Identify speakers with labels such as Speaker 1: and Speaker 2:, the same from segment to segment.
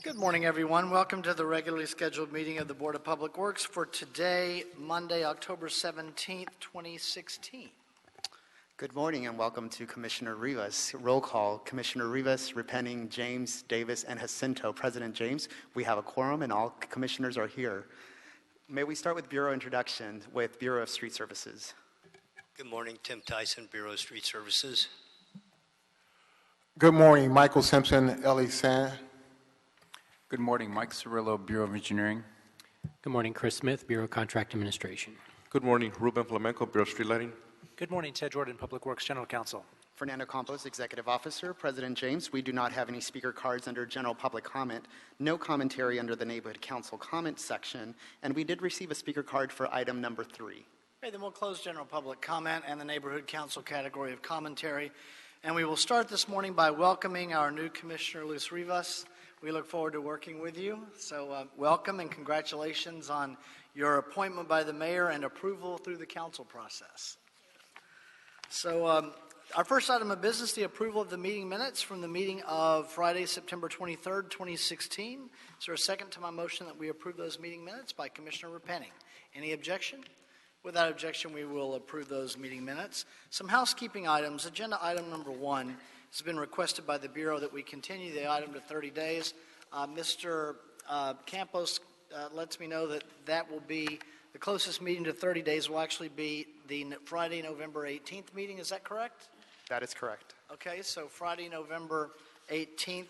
Speaker 1: Good morning, everyone. Welcome to the regularly scheduled meeting of the Board of Public Works for today, Monday, October 17th, 2016.
Speaker 2: Good morning and welcome to Commissioner Rivas. Roll call, Commissioner Rivas, Repenning, James, Davis, and Jacinto. President James, we have a quorum and all commissioners are here. May we start with Bureau introduction with Bureau of Street Services.
Speaker 3: Good morning, Tim Tyson, Bureau of Street Services.
Speaker 4: Good morning, Michael Simpson, LE
Speaker 5: Good morning, Mike Cirillo, Bureau of Engineering.
Speaker 6: Good morning, Chris Smith, Bureau of Contract Administration.
Speaker 7: Good morning, Ruben Flamenco, Bureau of Street Lighting.
Speaker 8: Good morning, Ted Jordan, Public Works General Counsel.
Speaker 2: Fernando Campos, Executive Officer. President James, we do not have any speaker cards under general public comment, no commentary under the Neighborhood Council comment section, and we did receive a speaker card for item number 3.
Speaker 1: Okay, then we'll close general public comment and the Neighborhood Council category of commentary. And we will start this morning by welcoming our new Commissioner, Luis Rivas. We look forward to working with you. So welcome and congratulations on your appointment by the mayor and approval through the council process. So our first item of business, the approval of the meeting minutes from the meeting of Friday, September 23rd, 2016. Is there a second to my motion that we approve those meeting minutes by Commissioner Repenning? Any objection? Without objection, we will approve those meeting minutes. Some housekeeping items. Agenda item number 1 has been requested by the Bureau that we continue the item to 30 days. Mr. Campos lets me know that that will be the closest meeting to 30 days will actually be the Friday, November 18th meeting. Is that correct?
Speaker 2: That is correct.
Speaker 1: Okay, so Friday, November 18th,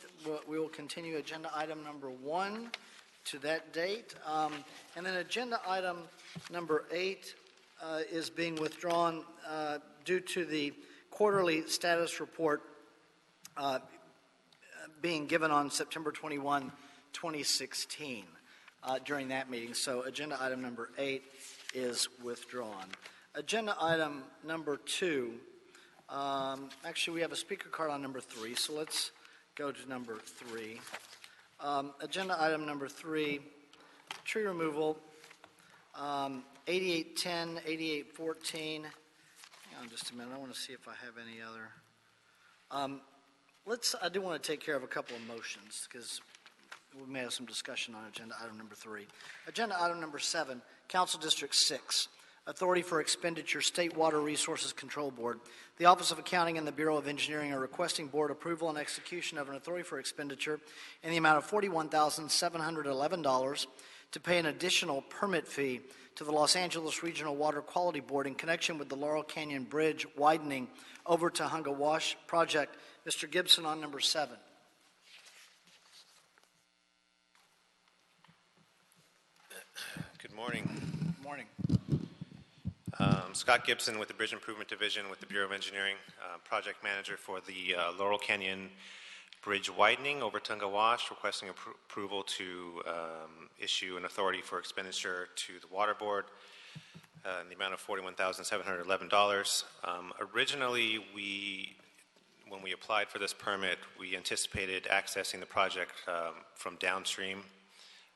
Speaker 1: we will continue agenda item number 1 to that date. And then agenda item number 8 is being withdrawn due to the quarterly status report being given on September 21, 2016 during that meeting. So agenda item number 8 is withdrawn. Agenda item number 2, actually we have a speaker card on number 3, so let's go to number 3. Agenda item number 3, tree removal, 8810, 8814. Hang on just a minute, I want to see if I have any other. I do want to take care of a couple of motions because we may have some discussion on agenda item number 3. Agenda item number 7, Council District 6, Authority for Expenditure, State Water Resources Control Board. The Office of Accounting and the Bureau of Engineering are requesting board approval and execution of an authority for expenditure in the amount of $41,711 to pay an additional permit fee to the Los Angeles Regional Water Quality Board in connection with the Laurel Canyon Bridge widening over Tahunga Wash project. Mr. Gibson on number 7.
Speaker 9: Good morning.
Speaker 1: Good morning.
Speaker 9: Scott Gibson with the Bridge Improvement Division with the Bureau of Engineering, project manager for the Laurel Canyon Bridge widening over Tahunga Wash, requesting approval to issue an authority for expenditure to the Water Board in the amount of $41,711. Originally, when we applied for this permit, we anticipated accessing the project from downstream,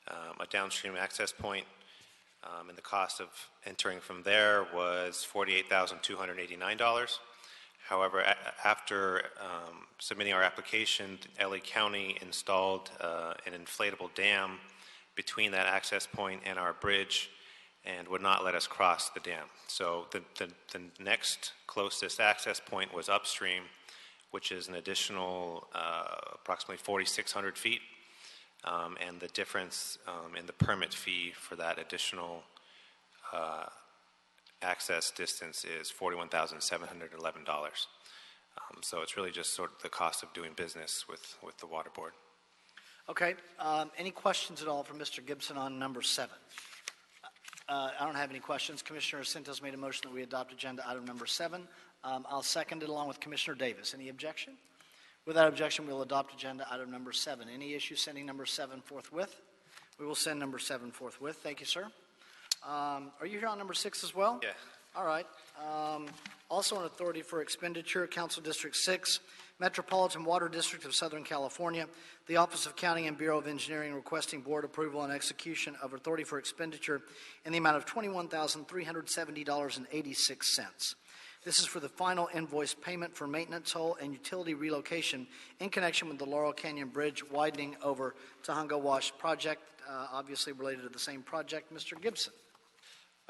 Speaker 9: a downstream access point, and the cost of entering from there was $48,289. However, after submitting our application, LA County installed an inflatable dam between that access point and our bridge and would not let us cross the dam. So the next closest access point was upstream, which is an additional approximately 4,600 feet. And the difference in the permit fee for that additional access distance is $41,711. So it's really just sort of the cost of doing business with the Water Board.
Speaker 1: Okay. Any questions at all from Mr. Gibson on number 7? I don't have any questions. Commissioner Jacinto's made a motion that we adopt agenda item number 7. I'll second it along with Commissioner Davis. Any objection? Without objection, we'll adopt agenda item number 7. Any issue sending number 7 forthwith? We will send number 7 forthwith. Thank you, sir. Are you here on number 6 as well?
Speaker 9: Yeah.
Speaker 1: All right. Also an authority for expenditure, Council District 6, Metropolitan Water District of Southern California, the Office of Accounting and Bureau of Engineering requesting board approval and execution of authority for expenditure in the amount of $21,370.86. This is for the final invoice payment for maintenance hole and utility relocation in connection with the Laurel Canyon Bridge widening over Tahunga Wash project, obviously related to the same project. Mr. Gibson.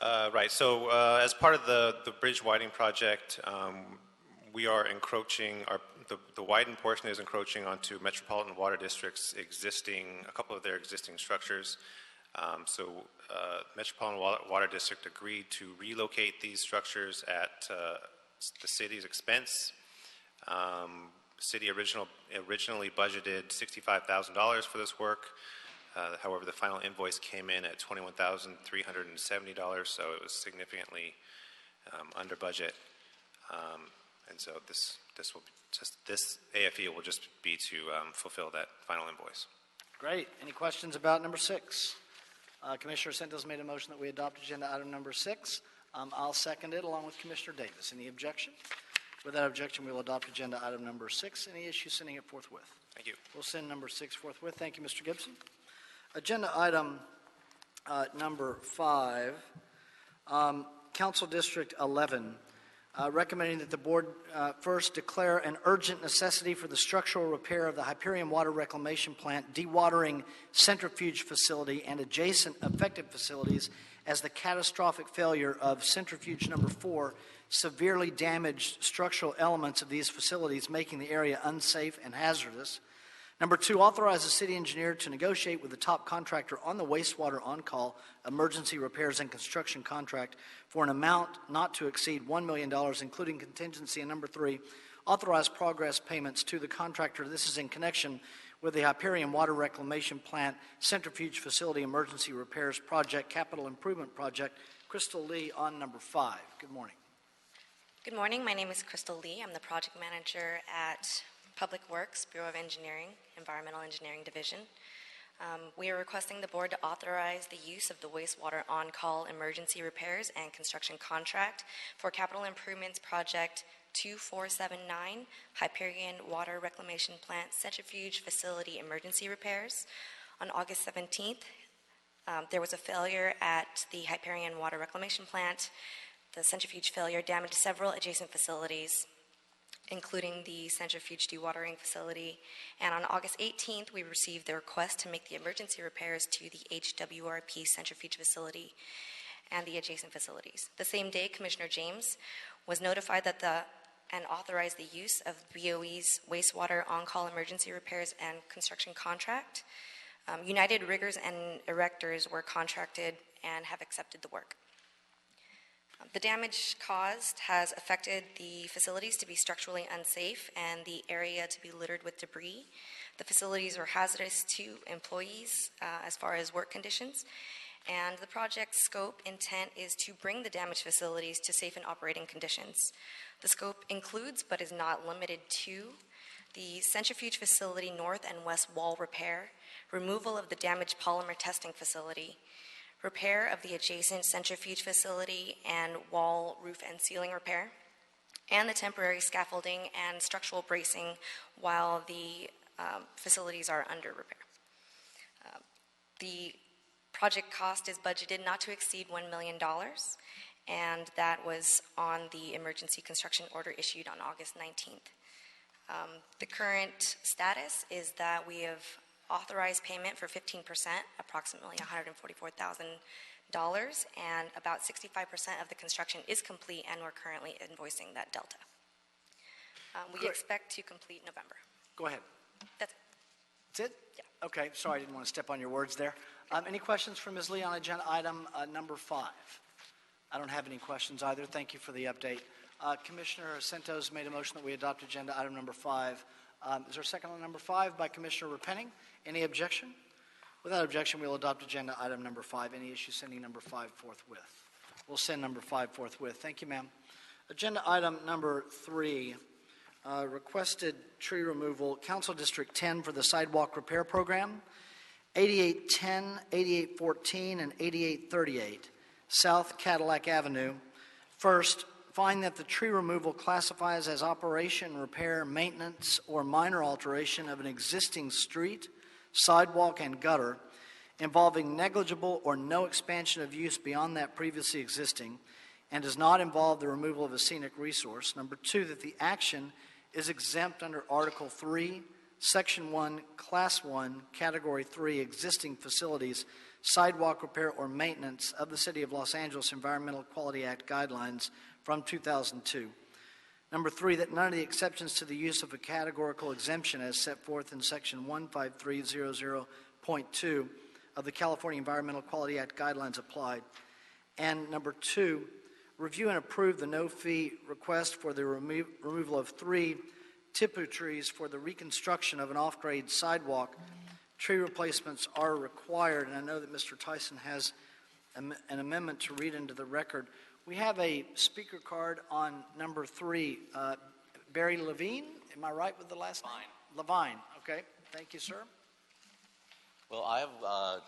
Speaker 9: Right, so as part of the bridge widening project, we are encroaching, the widened portion is encroaching onto Metropolitan Water District's a couple of their existing structures. So Metropolitan Water District agreed to relocate these structures at the city's expense. City originally budgeted $65,000 for this work. However, the final invoice came in at $21,370, so it was significantly under budget. And so this AFE will just be to fulfill that final invoice.
Speaker 1: Great. Any questions about number 6? Commissioner Santos made a motion that we adopt agenda item number 6. I'll second it along with Commissioner Davis. Any objection? Without objection, we will adopt agenda item number 6. Any issues, sending it forthwith?
Speaker 9: Thank you.
Speaker 1: We'll send number 6 forthwith. Thank you, Mr. Gibson. Agenda item number 5, Council District 11, recommending that the board first declare an urgent necessity for the structural repair of the Hyperion Water Reclamation Plant dewatering centrifuge facility and adjacent affected facilities, as the catastrophic failure of centrifuge number 4 severely damaged structural elements of these facilities, making the area unsafe and hazardous. Number 2, authorize the city engineer to negotiate with the top contractor on the wastewater on-call emergency repairs and construction contract for an amount not to exceed $1 million, including contingency. And number 3, authorize progress payments to the contractor. This is in connection with the Hyperion Water Reclamation Plant Centrifuge Facility Emergency Repairs Project, Capital Improvement Project. Crystal Lee on number 5. Good morning.
Speaker 10: Good morning. My name is Crystal Lee. I'm the project manager at Public Works, Bureau of Engineering, Environmental Engineering Division. We are requesting the board to authorize the use of the wastewater on-call emergency repairs and construction contract for Capital Improvements Project 2479, Hyperion Water Reclamation Plant Centrifuge Facility Emergency Repairs. On August 17th, there was a failure at the Hyperion Water Reclamation Plant. The centrifuge failure damaged several adjacent facilities, including the centrifuge dewatering facility. And on August 18th, we received the request to make the emergency repairs to the HWRP centrifuge facility and the adjacent facilities. The same day, Commissioner James was notified that and authorized the use of BOE's wastewater on-call emergency repairs and construction contract. United Riggers and Erectors were contracted and have accepted the work. The damage caused has affected the facilities to be structurally unsafe and the area to be littered with debris. The facilities are hazardous to employees as far as work conditions. And the project's scope intent is to bring the damaged facilities to safe and operating conditions. The scope includes, but is not limited to, the centrifuge facility north and west wall repair, removal of the damaged polymer testing facility, repair of the adjacent centrifuge facility and wall, roof, and ceiling repair, and the temporary scaffolding and structural bracing while the facilities are under repair. The project cost is budgeted not to exceed $1 million, and that was on the emergency construction order issued on August 19th. The current status is that we have authorized payment for 15%, approximately $144,000, and about 65% of the construction is complete, and we're currently invoicing that delta. We
Speaker 1: Great.
Speaker 10: expect to complete November.
Speaker 1: Go ahead.
Speaker 10: That's it.
Speaker 1: That's it?
Speaker 10: Yeah.
Speaker 1: Okay, sorry, I didn't want to step on your words there. Any questions for Ms. Lee on agenda item number 5? I don't have any questions either. Thank you for the update. Commissioner Santos made a motion that we adopt agenda item number 5. Is there a second on number 5 by Commissioner Repenning? Any objection? Without objection, we will adopt agenda item number 5. Any issues, sending number 5 forthwith? We'll send number 5 forthwith. Thank you, ma'am. Agenda item number 3, requested tree removal, Council District 10 for the sidewalk repair program, 8810, 8814, and 8838, South Cadillac Avenue. First, find that the tree removal classifies as operation, repair, maintenance, or minor alteration of an existing street, sidewalk, and gutter involving negligible or no expansion of use beyond that previously existing, and does not involve the removal of a scenic resource. Number 2, that the action is exempt under Article 3, Section 1, Class 1, Category 3, existing facilities, sidewalk repair or maintenance of the City of Los Angeles Environmental Quality Act guidelines from 2002. Number 3, that none of the exceptions to the use of a categorical exemption as set forth in Section 15300.2 of the California Environmental Quality Act guidelines applied. And number 2, review and approve the no-fee request for the removal of 3 tipu trees for the reconstruction of an off-grade sidewalk. Tree replacements are required, and I know that Mr. Tyson has an amendment to read into the record. We have a speaker card on number 3. Barry Levine, am I right with the last name? Levine, okay. Thank you, sir.
Speaker 11: Well, I've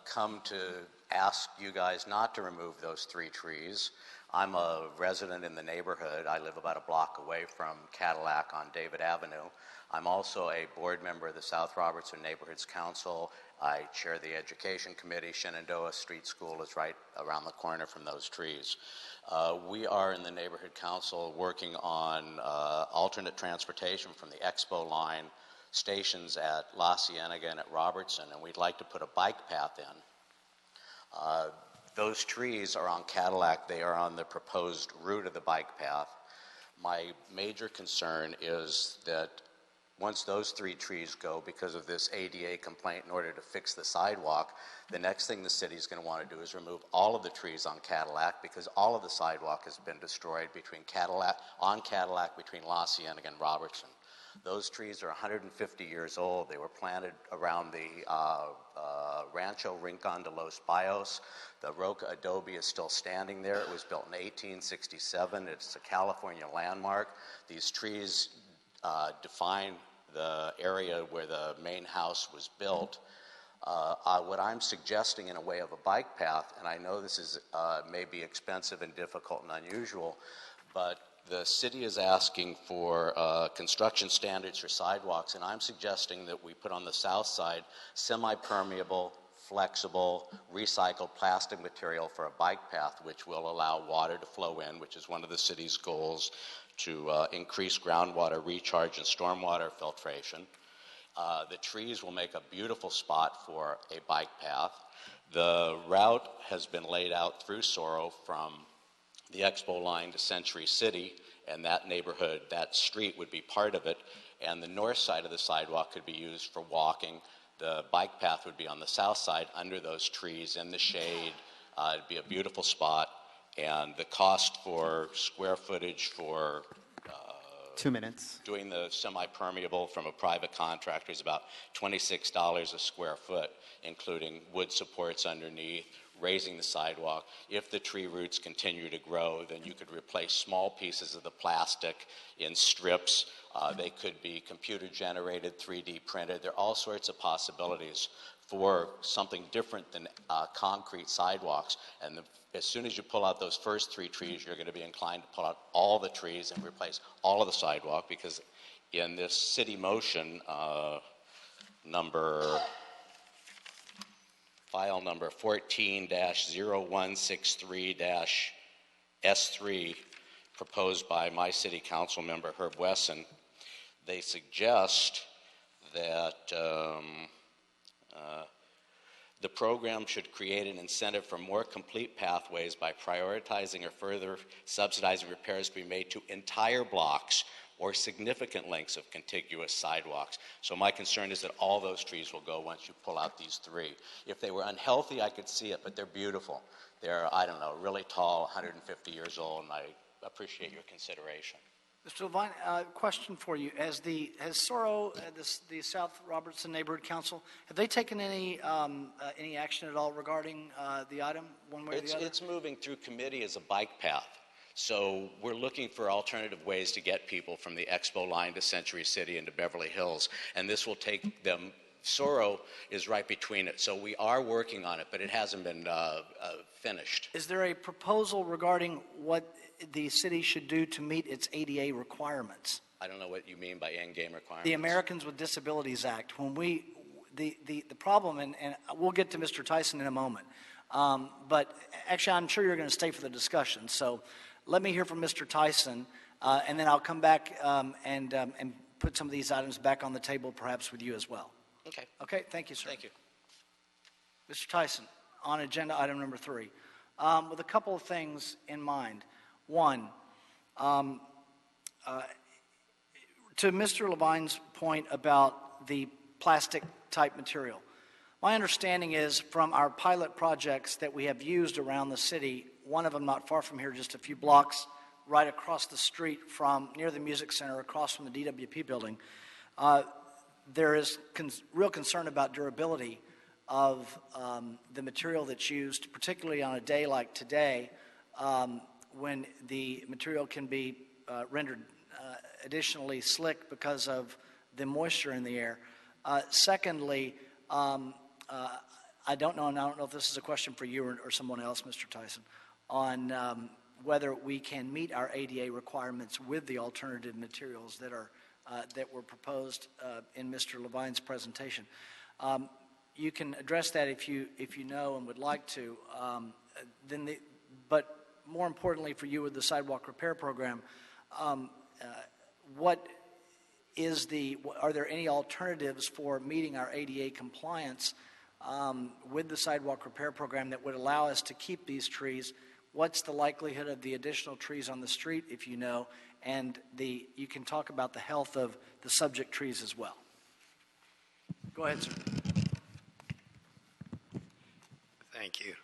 Speaker 11: come to ask you guys not to remove those 3 trees. I'm a resident in the neighborhood. I live about a block away from Cadillac on David Avenue. I'm also a board member of the South Robertson Neighborhoods Council. I chair the Education Committee. Shenandoah Street School is right around the corner from those trees. We are in the Neighborhood Council working on alternate transportation from the Expo line stations at La Cienega and at Robertson, and we'd like to put a bike path in. Those trees are on Cadillac. They are on the proposed route of the bike path. My major concern is that once those 3 trees go, because of this ADA complaint, in order to fix the sidewalk, the next thing the city is going to want to do is remove all of the trees on Cadillac, because all of the sidewalk has been destroyed between Cadillac between La Cienega and Robertson. Those trees are 150 years old. They were planted around the Rancho Rincon de los Bayos. The Roca Adobe is still standing there. It was built in 1867. It's a California landmark. These trees define the area where the main house was built. What I'm suggesting in a way of a bike path, and I know this is maybe expensive and difficult and unusual, but the city is asking for construction standards for sidewalks, and I'm suggesting that we put on the south side semi-permeable, flexible, recycled plastic material for a bike path, which will allow water to flow in, which is one of the city's goals to increase groundwater recharge and stormwater filtration. The trees will make a beautiful spot for a bike path. The route has been laid out through Sorrow from the Expo line to Century City, and that neighborhood, that street would be part of it, and the north side of the sidewalk could be used for walking. The bike path would be on the south side under those trees in the shade. It'd be a beautiful spot, and the cost for square footage for
Speaker 2: 2 minutes.
Speaker 11: doing the semi-permeable from a private contractor is about $26 a square foot, including wood supports underneath, raising the sidewalk. If the tree roots continue to grow, then you could replace small pieces of the plastic in strips. They could be computer-generated, 3D printed. There are all sorts of possibilities for something different than concrete sidewalks. And as soon as you pull out those first 3 trees, you're going to be inclined to pull out all the trees and replace all of the sidewalk, because in this city motion, file number 14-0163-S3, proposed by my city council member Herb Wesson, they suggest that the program should create an incentive for more complete pathways by prioritizing or further subsidizing repairs to be made to entire blocks or significant lengths of contiguous sidewalks. So my concern is that all those trees will go once you pull out these 3. If they were unhealthy, I could see it, but they're beautiful. They're, I don't know, really tall, 150 years old, and I appreciate your consideration.
Speaker 1: Mr. Levine, question for you. Has Sorrow, the South Robertson Neighborhood Council, have they taken any action at all regarding the item, one way or the other?
Speaker 11: It's moving through committee as a bike path. So we're looking for alternative ways to get people from the Expo line to Century City and to Beverly Hills, and this will take them. Sorrow is right between it, so we are working on it, but it hasn't been finished.
Speaker 1: Is there a proposal regarding what the city should do to meet its ADA requirements?
Speaker 11: I don't know what you mean by end-game requirements.
Speaker 1: The Americans with Disabilities Act. When the problem, and we'll get to Mr. Tyson in a moment, but actually I'm sure you're going to stay for the discussion. So Let me hear from Mr. Tyson, and then I'll come back and put some of these items back on the table, perhaps with you as well.
Speaker 11: Okay.
Speaker 1: Okay, thank you, sir.
Speaker 11: Thank you.
Speaker 1: Mr. Tyson, on agenda item number 3, with a couple of things in mind. One, to Mr. Levine's point about the plastic-type material, my understanding is from our pilot projects that we have used around the city, one of them not far from here, just a few blocks right across the street from near the Music Center, across from the DWP building, there is real concern about durability of the material that's used, particularly on a day like today, when the material can be rendered additionally slick because of the moisture in the air. Secondly, I don't know, and I don't know if this is a question for you or someone else, Mr. Tyson, on whether we can meet our ADA requirements with the alternative materials that are that were proposed in Mr. Levine's presentation. You can address that if you know and would like to. But more importantly for you with the sidewalk repair program, are there any alternatives for meeting our ADA compliance with the sidewalk repair program that would allow us to keep these trees? What's the likelihood of the additional trees on the street, if you know? And you can talk about the health of the subject trees as well. Go ahead, sir.
Speaker 3: Thank you.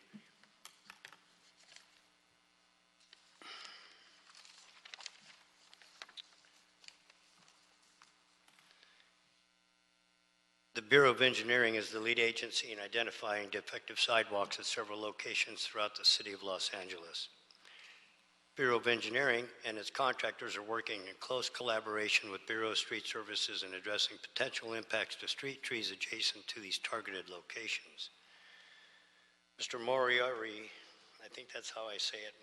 Speaker 3: The Bureau of Engineering is the lead agency in identifying defective sidewalks at several locations throughout the city of Los Angeles. Bureau of Engineering and its contractors are working in close collaboration with Bureau of Street Services in addressing potential impacts to street trees adjacent to these targeted locations. Mr. Moriarty, I think that's how I say it,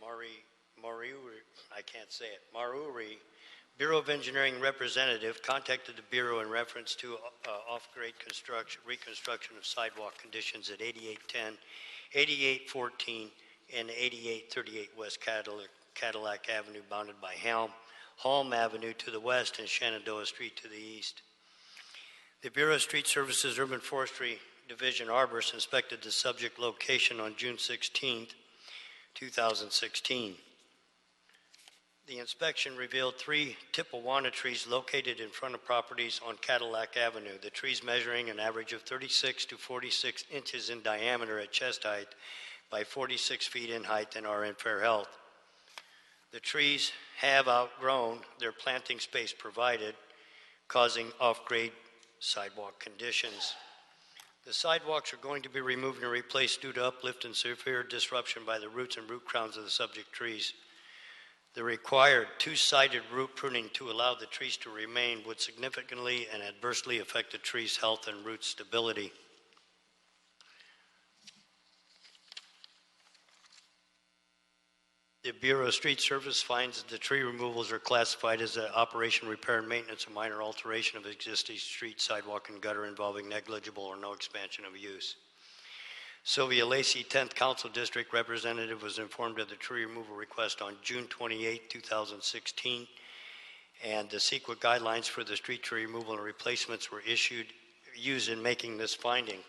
Speaker 3: I can't say it, Maruri, Bureau of Engineering representative contacted the Bureau in reference to off-grade reconstruction of sidewalk conditions at 8810, 8814, and 8838 West Cadillac Avenue, bounded by Halm Avenue to the west and Shenandoah Street to the east. The Bureau of Street Services Urban Forestry Division Arborist inspected the subject location on June 16, 2016. The inspection revealed 3 Tippewana trees located in front of properties on Cadillac Avenue, the trees measuring an average of 36 to 46 inches in diameter at chest height by 46 feet in height and are in fair health. The trees have outgrown their planting space provided, causing off-grade sidewalk conditions. The sidewalks are going to be removed and replaced due to uplift and severe disruption by the roots and root crowns of the subject trees. The required 2-sided root pruning to allow the trees to remain would significantly and adversely affect the tree's health and root stability. The Bureau of Street Service finds that the tree removals are classified as an operation, repair, and maintenance, a minor alteration of existing street, sidewalk, and gutter involving negligible or no expansion of use. Sylvia Lacey, 10th Council District Representative, was informed of the tree removal request on June 28, 2016, and the CEQA guidelines for the street tree removal and replacements were used in making this finding.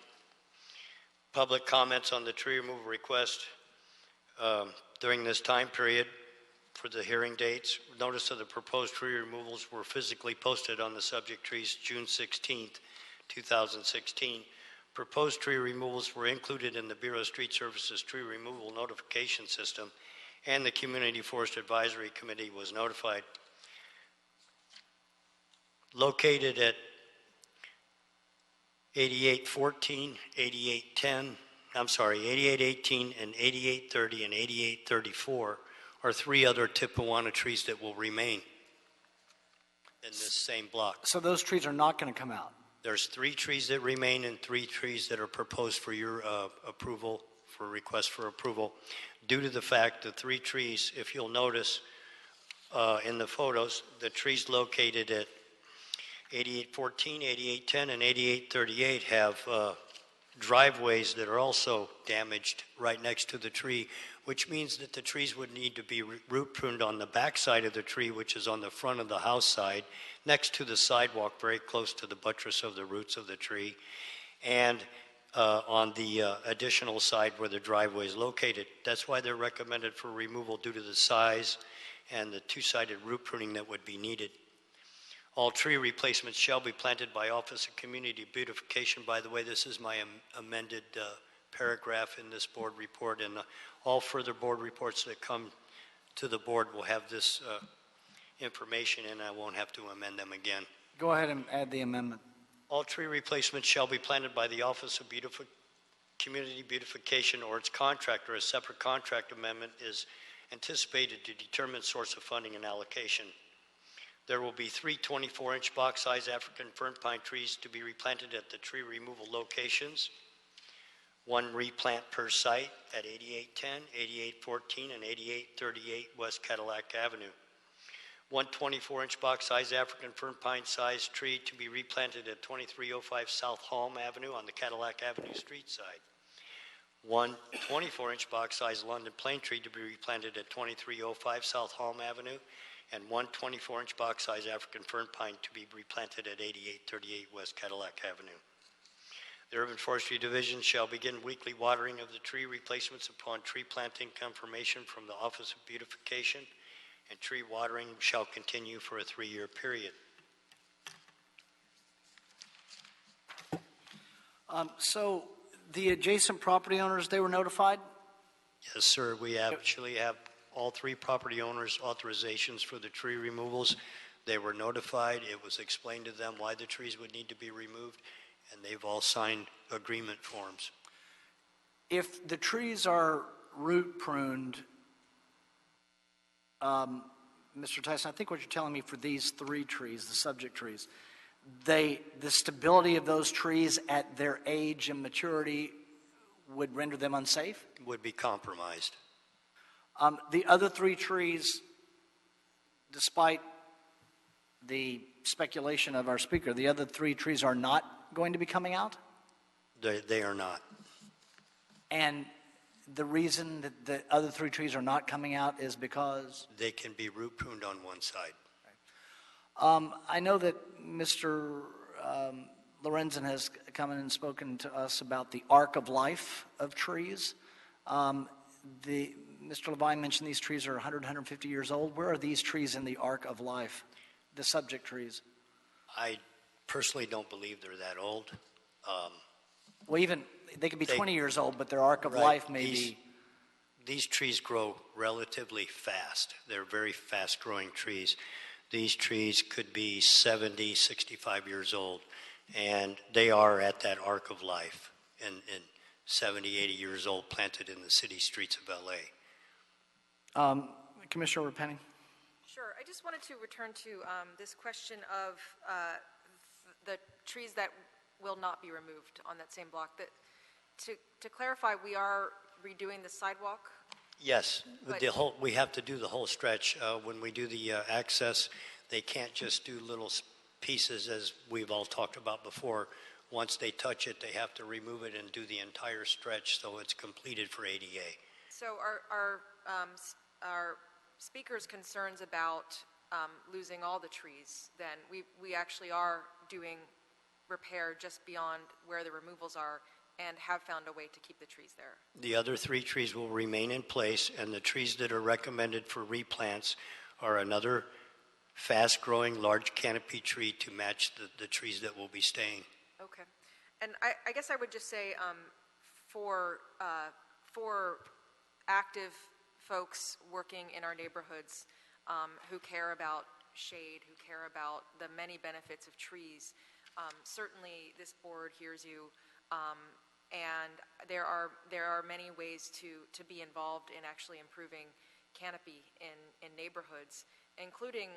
Speaker 3: Public comments on the tree removal request during this time period for the hearing dates. Notice of the proposed tree removals were physically posted on the subject trees June 16, 2016. Proposed tree removals were included in the Bureau of Street Services tree removal notification system, and the Community Forest Advisory Committee was notified. Located at 8818, 8818 and 8830 and 8834 are 3 other Tippewana trees that will remain in this same block.
Speaker 1: So those trees are not going to come out?
Speaker 3: There's 3 trees that remain and 3 trees that are proposed for your approval, for request for approval, due to the fact that 3 trees, if you'll notice in the photos, the trees located at 8814, 8810, and 8838 have driveways that are also damaged right next to the tree, which means that the trees would need to be root pruned on the back side of the tree, which is on the front of the house side, next to the sidewalk, very close to the buttress of the roots of the tree, and on the additional side where the driveway is located. That's why they're recommended for removal due to the size and the two-sided root pruning that would be needed. All tree replacements shall be planted by Office of Community Beautification. By the way, this is my amended paragraph in this board report, and all further board reports that come to the board will have this information, and I won't have to amend them again.
Speaker 1: Go ahead and add the amendment.
Speaker 3: All tree replacements shall be planted by the Office of Community Beautification or its contractor. A separate contract amendment is anticipated to determine source of funding and allocation. There will be 3 24-inch box-size African fern pine trees to be replanted at the tree removal locations. 1 replant per site at 8810, 8814, and 8838 West Cadillac Avenue. 1 24-inch box-size African fern pine size tree to be replanted at 2305 South Halm Avenue on the Cadillac Avenue street side. 1 24-inch box-size London plane tree to be replanted at 2305 South Halm Avenue, and 1 24-inch box-size African fern pine to be replanted at 8838 West Cadillac Avenue. The Urban Forestry Division shall begin weekly watering of the tree replacements upon tree planting confirmation from the Office of Beautification, and tree watering shall continue for a 3-year period.
Speaker 1: So the adjacent property owners, they were notified?
Speaker 3: Yes, sir. We actually have all 3 property owners' authorizations for the tree removals. They were notified. It was explained to them why the trees would need to be removed, and they've all signed agreement forms.
Speaker 1: If the trees are root pruned, Mr. Tyson, I think what you're telling me for these 3 trees, the subject trees, the stability of those trees at their age and maturity would render them unsafe?
Speaker 3: Would be compromised.
Speaker 1: The other 3 trees, despite the speculation of our speaker, the other 3 trees are not going to be coming out?
Speaker 3: They are not.
Speaker 1: And the reason that the other 3 trees are not coming out is because?
Speaker 3: They can be root pruned on one side.
Speaker 1: I know that Mr. Lorenzen has come in and spoken to us about the arc of life of trees. Mr. Levine mentioned these trees are 100, 150 years old. Where are these trees in the arc of life, the subject trees?
Speaker 3: I personally don't believe they're that old.
Speaker 1: Well, even they could be 20 years old, but their arc of life may be.
Speaker 3: These trees grow relatively fast. They're very fast-growing trees. These trees could be 70, 65 years old, and they are at that arc of life, and 70, 80 years old, planted in the city streets of L.A.
Speaker 1: Commissioner Repenning?
Speaker 12: Sure. I just wanted to return to this question of the trees that will not be removed on that same block. To clarify, we are redoing the sidewalk?
Speaker 3: Yes, we have to do the whole stretch. When we do the access, they can't just do little pieces as we've all talked about before. Once they touch it, they have to remove it and do the entire stretch so it's completed for ADA.
Speaker 12: So our speaker's concerns about losing all the trees, then we actually are doing repair just beyond where the removals are and have found a way to keep the trees there.
Speaker 3: The other 3 trees will remain in place, and the trees that are recommended for replants are another fast-growing, large canopy tree to match the trees that will be staying.
Speaker 12: Okay. And I guess I would just say for active folks working in our neighborhoods who care about shade, who care about the many benefits of trees, certainly this board hears you, and there are many ways to be involved in actually improving canopy in neighborhoods, including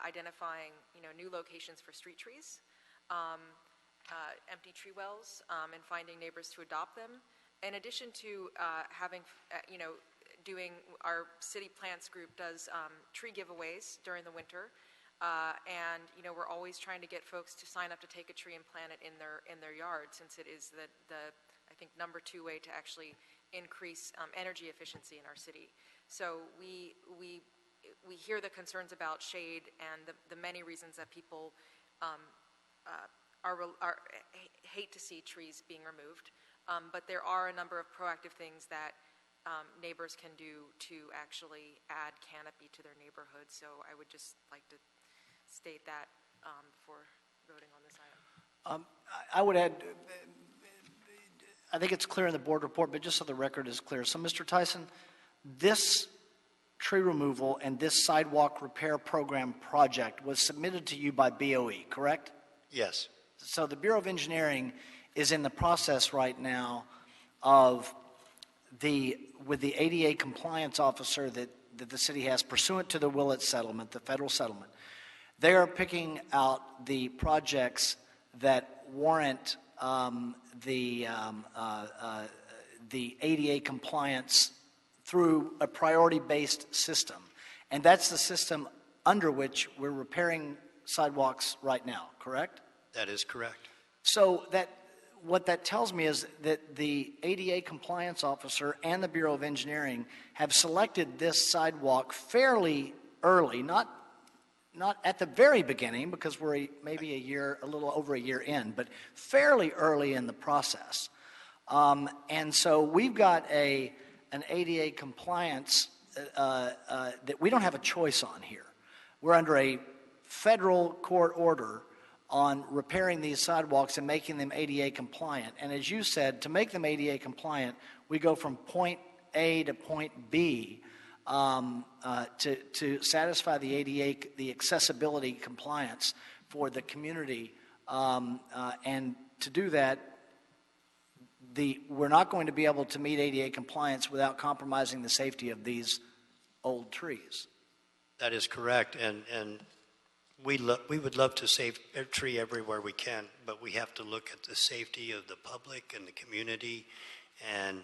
Speaker 12: identifying new locations for street trees, empty tree wells, and finding neighbors to adopt them. In addition to having doing our city plants group does tree giveaways during the winter. And we're always trying to get folks to sign up to take a tree and plant it in their yard, since it is the I think #2 way to actually increase energy efficiency in our city. So we hear the concerns about shade and the many reasons that people hate to see trees being removed. But there are a number of proactive things that neighbors can do to actually add canopy to their neighborhood. So I would just like to state that before voting on this item.
Speaker 1: I would add, I think it's clear in the board report, but just so the record is clear. So, Mr. Tyson, this tree removal and this sidewalk repair program project was submitted to you by BOE, correct?
Speaker 3: Yes.
Speaker 1: So the Bureau of Engineering is in the process right now of with the ADA compliance officer that the city has pursuant to the Willett settlement, the federal settlement. They are picking out the projects that warrant the ADA compliance through a priority-based system. And that's the system under which we're repairing sidewalks right now, correct?
Speaker 3: That is correct.
Speaker 1: So what that tells me is that the ADA compliance officer and the Bureau of Engineering have selected this sidewalk fairly early, not at the very beginning, because we're maybe a little over a year in, but fairly early in the process. And so we've got an ADA compliance that we don't have a choice on here. We're under a federal court order on repairing these sidewalks and making them ADA compliant. And as you said, to make them ADA compliant, we go from point A to point B to satisfy the ADA, the accessibility compliance for the community. And to do that, we're not going to be able to meet ADA compliance without compromising the safety of these old trees.
Speaker 3: That is correct, and we would love to save a tree everywhere we can, but we have to look at the safety of the public and the community and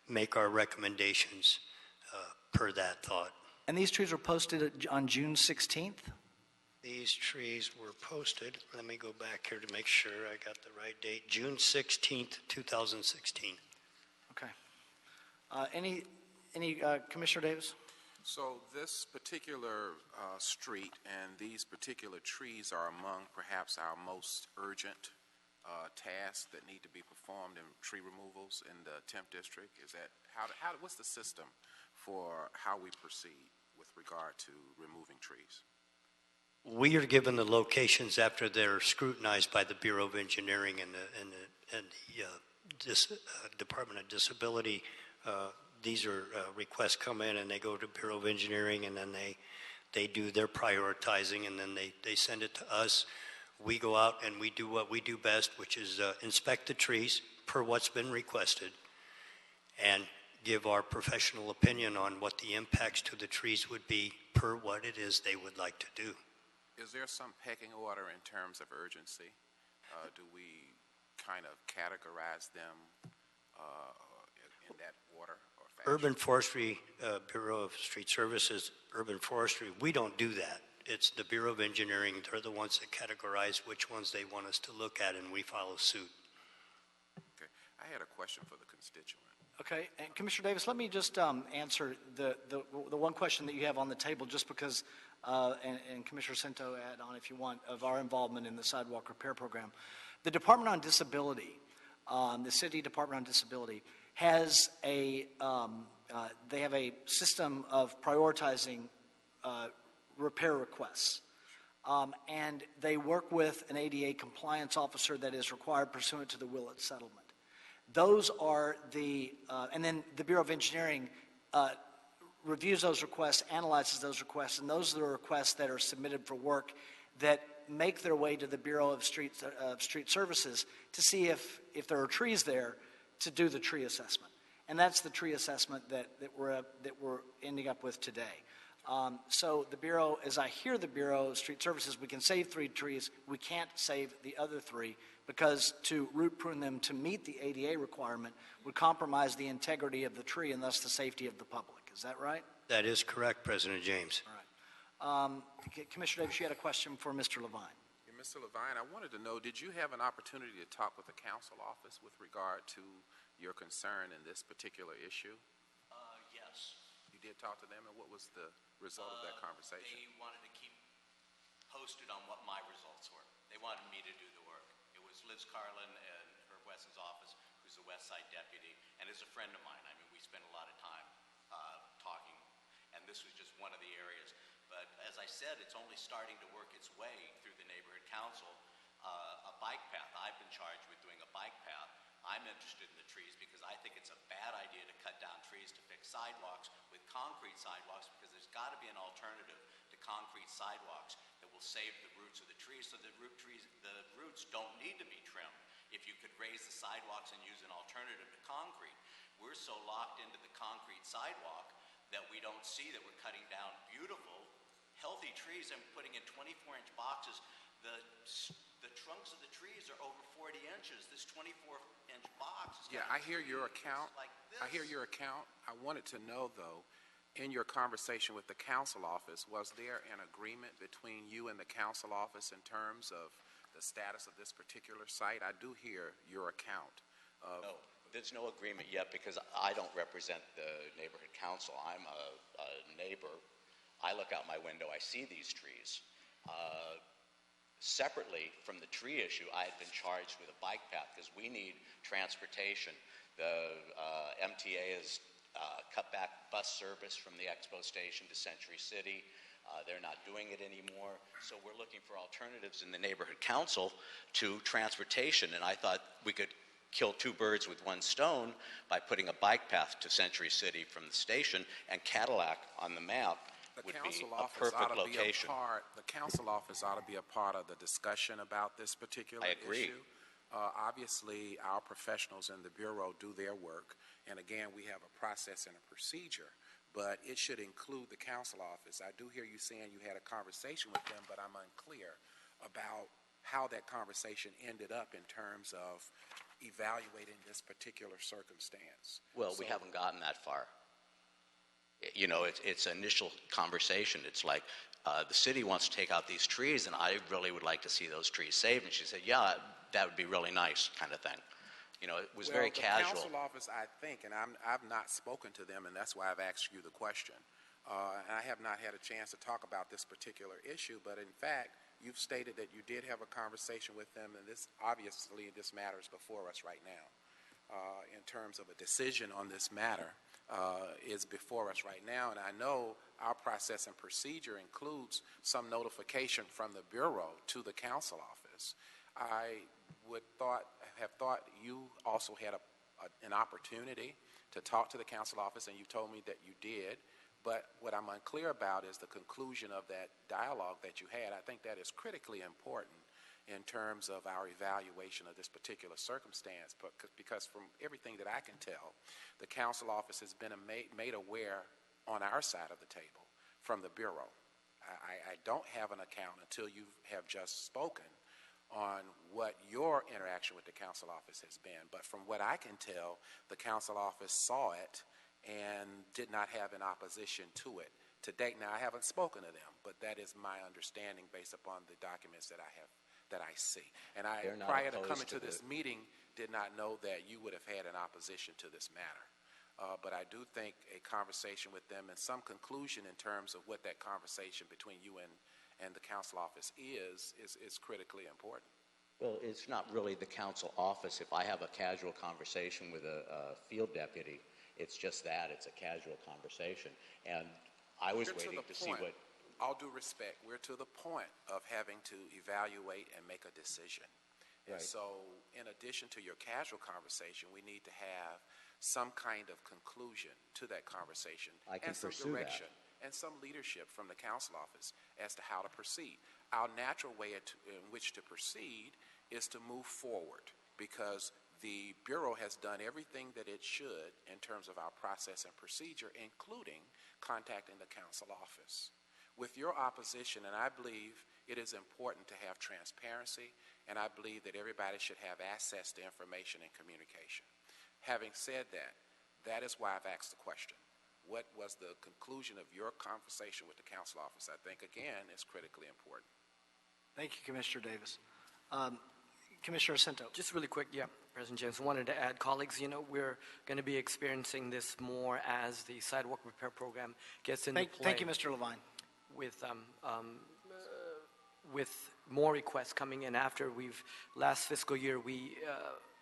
Speaker 3: make our recommendations per that thought.
Speaker 1: And these trees were posted on June 16th?
Speaker 3: These trees were posted, let me go back here to make sure I got the right date, June 16th, 2016.
Speaker 1: Okay. Any Commissioner Davis?
Speaker 13: So this particular street and these particular trees are among perhaps our most urgent tasks that need to be performed in tree removals in the 10th district. Is that what's the system for how we proceed with regard to removing trees?
Speaker 3: We are given the locations after they're scrutinized by the Bureau of Engineering and the Department of Disability. These are requests come in and they go to Bureau of Engineering, and then they do their prioritizing, and then they send it to us. We go out and we do what we do best, which is inspect the trees per what's been requested and give our professional opinion on what the impacts to the trees would be per what it is they would like to do.
Speaker 13: Is there some pecking order in terms of urgency? Do we kind of categorize them in that order or fashion?
Speaker 3: Urban Forestry, Bureau of Street Services, Urban Forestry, we don't do that. It's the Bureau of Engineering. They're the ones that categorize which ones they want us to look at, and we follow suit.
Speaker 13: Okay. I had a question for the constituent.
Speaker 1: Okay, and Commissioner Davis, let me just answer the one question that you have on the table, just because, and Commissioner Cinto add on if you want, of our involvement in the sidewalk repair program. The Department on Disability, the City Department on Disability, has they have a system of prioritizing repair requests. And they work with an ADA compliance officer that is required pursuant to the Willett settlement. Those are and then the Bureau of Engineering reviews those requests, analyzes those requests, and those are the requests that are submitted for work that make their way to the Bureau of Street Services to see if there are trees there to do the tree assessment. And that's the tree assessment that we're ending up with today. So the Bureau, as I hear the Bureau of Street Services, we can save 3 trees. We can't save the other 3 because to root prune them to meet the ADA requirement would compromise the integrity of the tree and thus the safety of the public. Is that right?
Speaker 3: That is correct, President James.
Speaker 1: All right. Commissioner Davis, you had a question for Mr. Levine.
Speaker 13: Yeah, Mr. Levine, I wanted to know, did you have an opportunity to talk with the council office with regard to your concern in this particular issue?
Speaker 11: Yes.
Speaker 13: You did talk to them, and what was the result of that conversation?
Speaker 11: They wanted to keep posted on what my results were. They wanted me to do the work. It was Liz Carlin and Herb Wesson's office, who's the West Side deputy, and is a friend of mine. I mean, we spent a lot of time talking, and this was just one of the areas. But as I said, it's only starting to work its way through the neighborhood council. A bike path. I've been charged with doing a bike path. I'm interested in the trees because I think it's a bad idea to cut down trees to fix sidewalks with concrete sidewalks, because there's got to be an alternative to concrete sidewalks that will save the roots of the trees, so the roots don't need to be trimmed. If you could raise the sidewalks and use an alternative to concrete. We're so locked into the concrete sidewalk that we don't see that we're cutting down beautiful, healthy trees and putting in 24-inch boxes. The trunks of the trees are over 40 inches. This 24-inch box is
Speaker 13: Yeah, I hear your account.
Speaker 11: like this.
Speaker 13: I hear your account. I wanted to know, though, in your conversation with the council office, was there an agreement between you and the council office in terms of the status of this particular site? I do hear your account of...
Speaker 11: No, there's no agreement yet because I don't represent the neighborhood council. I'm a neighbor. I look out my window, I see these trees. Separately from the tree issue, I had been charged with a bike path because we need transportation. The MTA has cut back bus service from the Expo Station to Century City. They're not doing it anymore. So we're looking for alternatives in the neighborhood council to transportation. And I thought we could kill two birds with one stone by putting a bike path to Century City from the station, and Cadillac on the map would be a perfect location.
Speaker 13: The council office ought to be a part of the discussion about this particular
Speaker 11: I agree.
Speaker 13: issue. Obviously, our professionals in the Bureau do their work, and again, we have a process and a procedure, but it should include the council office. I do hear you saying you had a conversation with them, but I'm unclear about how that conversation ended up in terms of evaluating this particular circumstance.
Speaker 11: Well, we haven't gotten that far. You know, it's initial conversation. It's like, the city wants to take out these trees, and I really would like to see those trees saved. And she said, yeah, that would be really nice, kind of thing. You know, it was very casual.
Speaker 13: The council office, I think, and I've not spoken to them, and that's why I've asked you the question. And I have not had a chance to talk about this particular issue, but in fact, you've stated that you did have a conversation with them, and this matter is before us right now. In terms of a decision on this matter is before us right now, and I know our process and procedure includes some notification from the Bureau to the council office. I have thought you also had an opportunity to talk to the council office, and you told me that you did, but what I'm unclear about is the conclusion of that dialogue that you had. I think that is critically important in terms of our evaluation of this particular circumstance, because from everything that I can tell, the council office has been made aware on our side of the table from the Bureau. I don't have an account until you have just spoken on what your interaction with the council office has been, but from what I can tell, the council office saw it and did not have an opposition to it to date. Now, I haven't spoken to them, but that is my understanding based upon the documents that I see. And I, prior to coming to this meeting, did not know that you would have had an opposition to this matter. But I do think a conversation with them and some conclusion in terms of what that conversation between you and the council office is critically important.
Speaker 11: Well, it's not really the council office. If I have a casual conversation with a field deputy, it's just that. It's a casual conversation. And I was waiting to see what...
Speaker 13: All due respect, we're to the point of having to evaluate and make a decision. And so, in addition to your casual conversation, we need to have some kind of conclusion to that conversation and some direction and some leadership from the council office as to how to proceed. Our natural way in which to proceed is to move forward, because the Bureau has done everything that it should in terms of our process and procedure, including contacting the council office. With your opposition, and I believe it is important to have transparency, and I believe that everybody should have access to information and communication. Having said that, that is why I've asked the question. What was the conclusion of your conversation with the council office? I think, again, is critically important.
Speaker 1: Thank you, Commissioner Davis. Commissioner Jacinto.
Speaker 14: Just really quick, yeah, President James, wanted to add, colleagues, we're going to be experiencing this more as the sidewalk repair program gets into play.
Speaker 1: Thank you, Mr. Levine.
Speaker 14: With more requests coming in after last fiscal year, we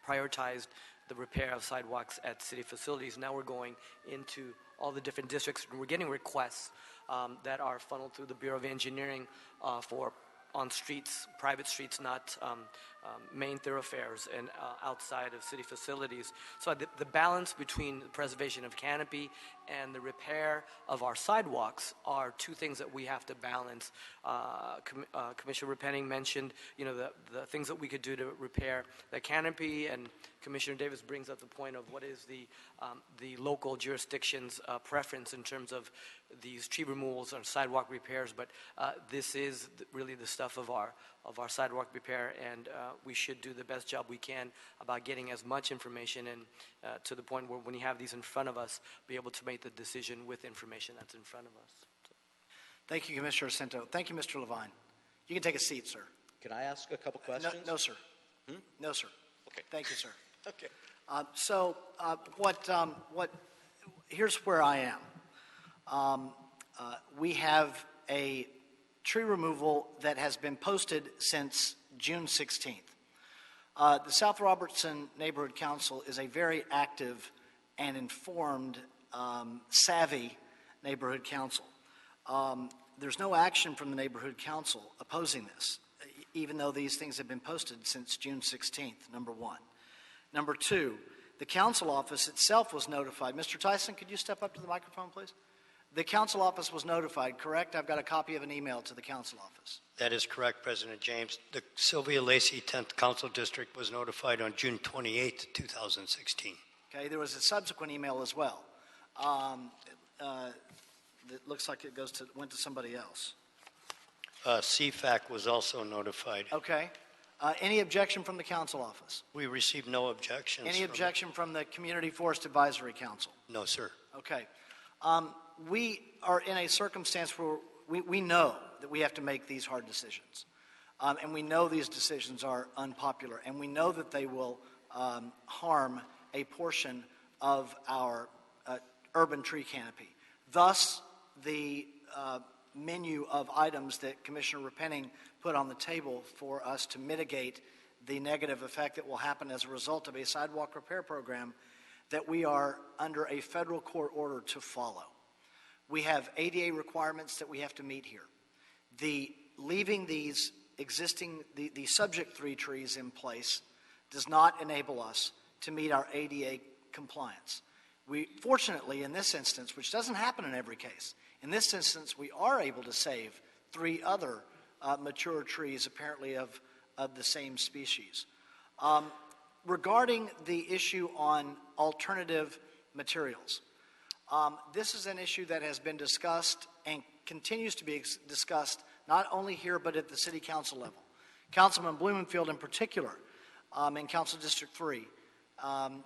Speaker 14: prioritized the repair of sidewalks at city facilities. Now we're going into all the different districts, and we're getting requests that are funneled through the Bureau of Engineering on streets, private streets, not main thoroughfares and outside of city facilities. So the balance between the preservation of canopy and the repair of our sidewalks are two things that we have to balance. Commissioner Repenning mentioned, the things that we could do to repair the canopy, and Commissioner Davis brings up the point of what is the local jurisdiction's preference in terms of these tree removals or sidewalk repairs. But this is really the stuff of our sidewalk repair, and we should do the best job we can about getting as much information and to the point where when you have these in front of us, be able to make the decision with information that's in front of us.
Speaker 1: Thank you, Commissioner Jacinto. Thank you, Mr. Levine. You can take a seat, sir.
Speaker 15: Can I ask a couple questions?
Speaker 1: No, sir. No, sir.
Speaker 15: Okay.
Speaker 1: Thank you, sir.
Speaker 15: Okay.
Speaker 1: Here's where I am. We have a tree removal that has been posted since June 16th. The South Robertson Neighborhood Council is a very active and informed, savvy neighborhood council. There's no action from the neighborhood council opposing this, even though these things have been posted since June 16th, number one. Number two, the council office itself was notified. Mr. Tyson, could you step up to the microphone, please? The council office was notified, correct? I've got a copy of an email to the council office.
Speaker 3: That is correct, President James. The Sylvia Lacey 10th Council District was notified on June 28th, 2016.
Speaker 1: Okay, there was a subsequent email as well. It looks like it went to somebody else.
Speaker 3: CFAC was also notified.
Speaker 1: Okay. Any objection from the council office?
Speaker 3: We received no objections.
Speaker 1: Any objection from the Community Forest Advisory Council?
Speaker 3: No, sir.
Speaker 1: Okay. We are in a circumstance where we know that we have to make these hard decisions. And we know these decisions are unpopular. And we know that they will harm a portion of our urban tree canopy. Thus, the menu of items that Commissioner Repenning put on the table for us to mitigate the negative effect that will happen as a result of a sidewalk repair program that we are under a federal court order to follow. We have ADA requirements that we have to meet here. Leaving these existing, the subject 3 trees in place does not enable us to meet our ADA compliance. Fortunately, in this instance, which doesn't happen in every case, in this instance, we are able to save 3 other mature trees, apparently of the same species. Regarding the issue on alternative materials, this is an issue that has been discussed and continues to be discussed not only here but at the City Council level. Councilman Blumenfield in particular, in Council District 3,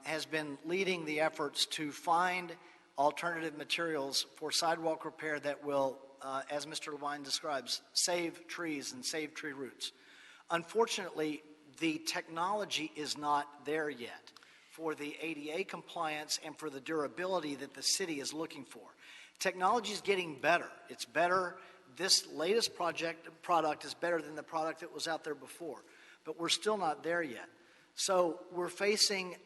Speaker 1: has been leading the efforts to find alternative materials for sidewalk repair that will, as Mr. Levine describes, save trees and save tree roots. Unfortunately, the technology is not there yet for the ADA compliance and for the durability that the city is looking for. Technology is getting better. It's better. This latest product is better than the product that was out there before, but we're still not there yet. So we're facing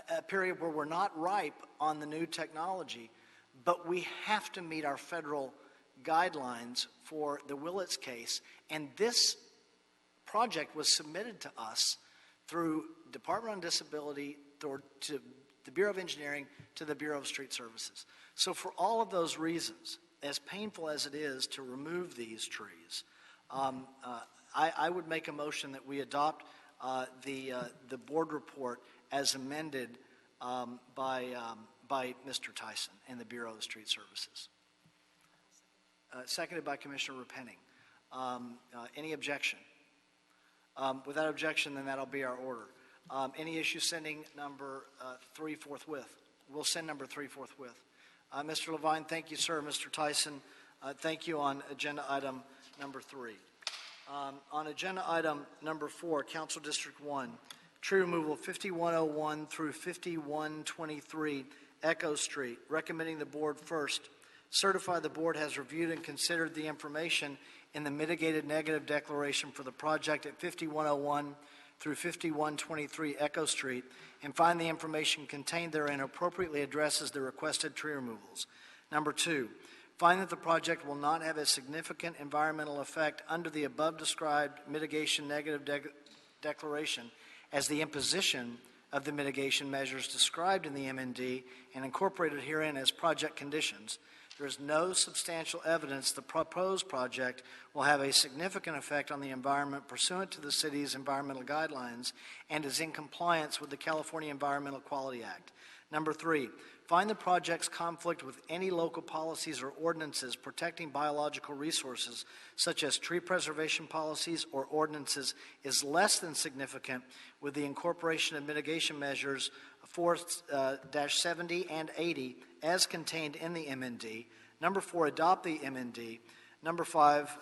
Speaker 1: a period where we're not ripe on the new technology, but we have to meet our federal guidelines for the Willits case, and this project was submitted to us through Department on Disability, to the Bureau of Engineering, to the Bureau of Street Services. So for all of those reasons, as painful as it is to remove these trees, I would make a motion that we adopt the board report as amended by Mr. Tyson and the Bureau of Street Services. Seconded by Commissioner Repenning. Any objection? Without objection, then that'll be our order. Any issue sending number 3 forthwith? We'll send number 3 forthwith. Mr. Levine, thank you, sir. Mr. Tyson, thank you on agenda item number 3. On agenda item number 4, Council District 1, tree removal 5101 through 5123 Echo Street, recommending the board first certify the board has reviewed and considered the information in the mitigated negative declaration for the project at 5101 through 5123 Echo Street and find the information contained therein appropriately addresses the requested tree removals. Number 2, find that the project will not have a significant environmental effect under the above described mitigation negative declaration as the imposition of the mitigation measures described in the MND and incorporated herein as project conditions. There is no substantial evidence the proposed project will have a significant effect on the environment pursuant to the city's environmental guidelines and is in compliance with the California Environmental Quality Act. Number 3, find the project's conflict with any local policies or ordinances protecting biological resources, such as tree preservation policies or ordinances, is less than significant with the incorporation of mitigation measures 4-70 and 80 as contained in the MND. Number 4, adopt the MND. Number 5, I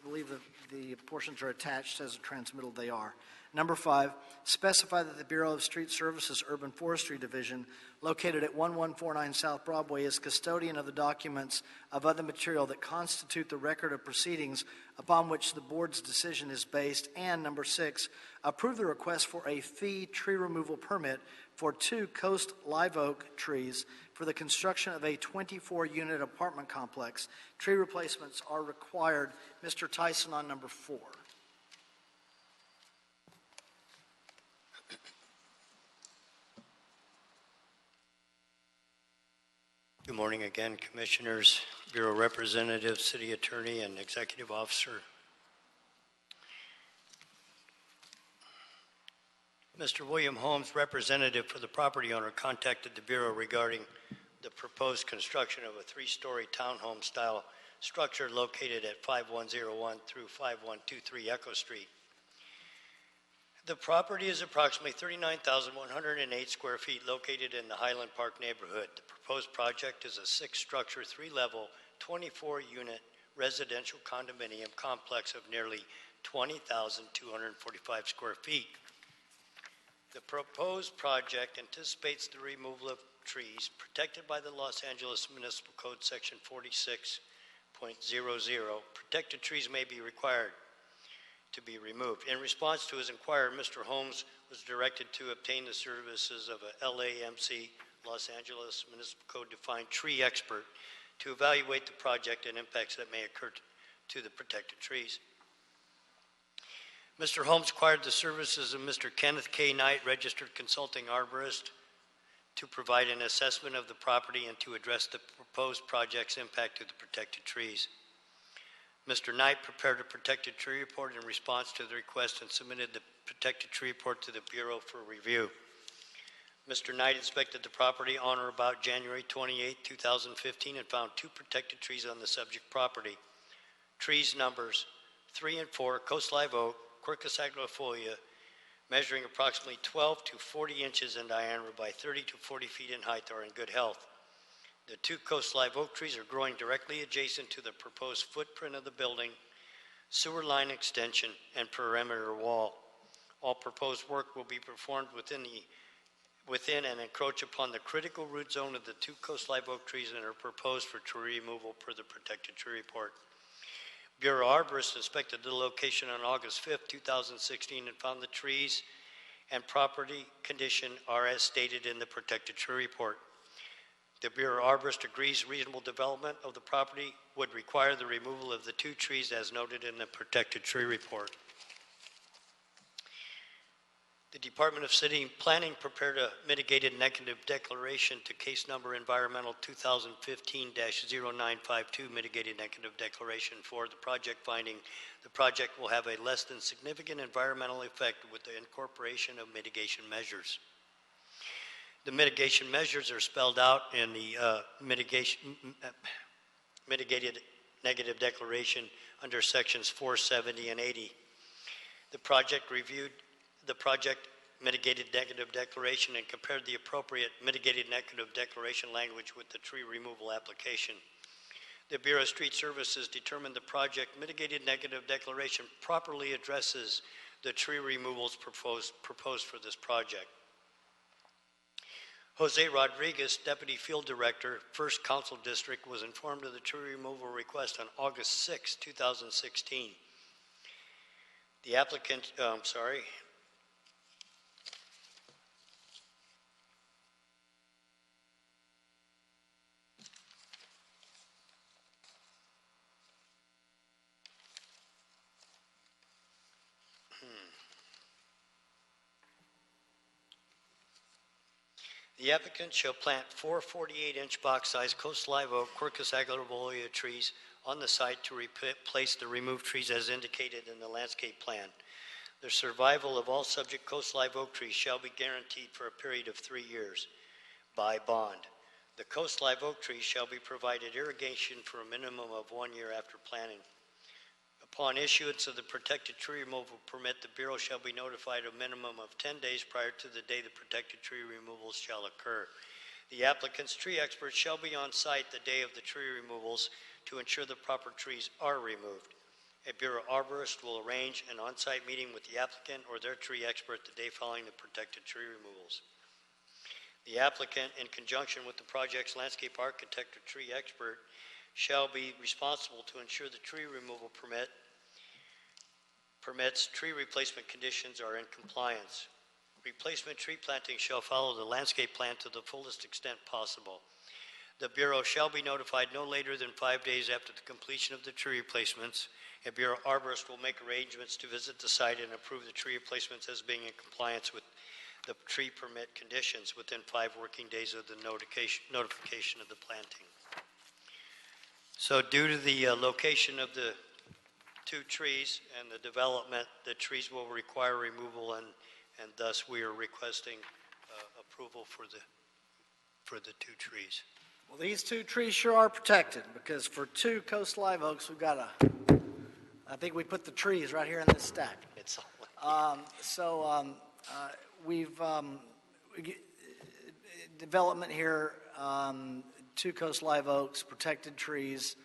Speaker 1: believe that the portions are attached as a transmittal. They are. Number 5, specify that the Bureau of Street Services Urban Forestry Division, located at 1149 South Broadway, is custodian of the documents of other material that constitute the record of proceedings upon which the board's decision is based. And number 6, approve the request for a fee tree removal permit for 2 coast live oak trees for the construction of a 24-unit apartment complex. Tree replacements are required. Mr. Tyson on number 4.
Speaker 3: Good morning again, Commissioners, Bureau Representative, City Attorney, and Executive Officer. Mr. William Holmes, representative for the property owner, contacted the Bureau regarding the proposed construction of a 3-story townhome-style structure located at 5101 through 5123 Echo Street. The property is approximately 39,108 square feet located in the Highland Park neighborhood. The proposed project is a 6-structure, 3-level, 24-unit residential condominium complex of nearly 20,245 square feet. The proposed project anticipates the removal of trees protected by the Los Angeles Municipal Code Section 46.00. Protected trees may be required to be removed. In response to his inquiry, Mr. Holmes was directed to obtain the services of a LAMC, Los Angeles Municipal Code defined tree expert, to evaluate the project and impacts that may occur to the protected trees. Mr. Holmes acquired the services of Mr. Kenneth K. Knight, registered consulting arborist, to provide an assessment of the property and to address the proposed project's impact to the protected trees. Mr. Knight prepared a protected tree report in response to the request and submitted the protected tree report to the Bureau for review. Mr. Knight inspected the property on or about January 28, 2015 and found 2 protected trees on the subject property. Trees numbers 3 and 4, Coast Live Oak, Quercus agrifolia, measuring approximately 12 to 40 inches in diameter by 30 to 40 feet in height, are in good health. The 2 Coast Live Oak trees are growing directly adjacent to the proposed footprint of the building, sewer line extension, and perimeter wall. All proposed work will be performed within and encroach upon the critical root zone of the 2 Coast Live Oak trees and are proposed for tree removal per the protected tree report. Bureau Arborist inspected the location on August 5, 2016 and found the trees and property condition are as stated in the protected tree report. The Bureau Arborist agrees reasonable development of the property would require the removal of the 2 trees as noted in the protected tree report. The Department of City Planning prepared a mitigated negative declaration to case number environmental 2015-0952 mitigated negative declaration for the project, finding the project will have a less than significant environmental effect with the incorporation of mitigation measures. The mitigation measures are spelled out in the mitigated negative declaration under sections 470 and 80. The project reviewed the project mitigated negative declaration and compared the appropriate mitigated negative declaration language with the tree removal application. The Bureau of Street Services determined the project mitigated negative declaration properly addresses the tree removals proposed for this project. Jose Rodriguez, Deputy Field Director, 1st Council District, was informed of the tree removal request on August 6, 2016. The applicant, The applicant shall plant 4 48-inch box-sized coast live oak Quercus aglabifolia trees on the site to replace the removed trees as indicated in the landscape plan. The survival of all subject coast live oak trees shall be guaranteed for a period of 3 years by bond. The coast live oak trees shall be provided irrigation for a minimum of 1 year after planting. Upon issuance of the protected tree removal permit, the Bureau shall be notified a minimum of 10 days prior to the day the protected tree removals shall occur. The applicant's tree expert shall be on site the day of the tree removals to ensure the proper trees are removed. A Bureau arborist will arrange an on-site meeting with the applicant or their tree expert the day following the protected tree removals. The applicant, in conjunction with the project's landscape architect or tree expert, shall be responsible to ensure the tree removal permits tree replacement conditions are in compliance. Replacement tree planting shall follow the landscape plan to the fullest extent possible. The Bureau shall be notified no later than 5 days after the completion of the tree replacements. A Bureau arborist will make arrangements to visit the site and approve the tree replacements as being in compliance with the tree permit conditions within 5 working days of the notification of the planting. So due to the location of the 2 trees and the development, the trees will require removal, and thus we are requesting approval for the 2 trees.
Speaker 1: Well, these 2 trees sure are protected, because for 2 coast live oaks, we've got I think we put the trees right here in this stack.
Speaker 3: It's
Speaker 1: we've development here, 2 coast live oaks, protected trees.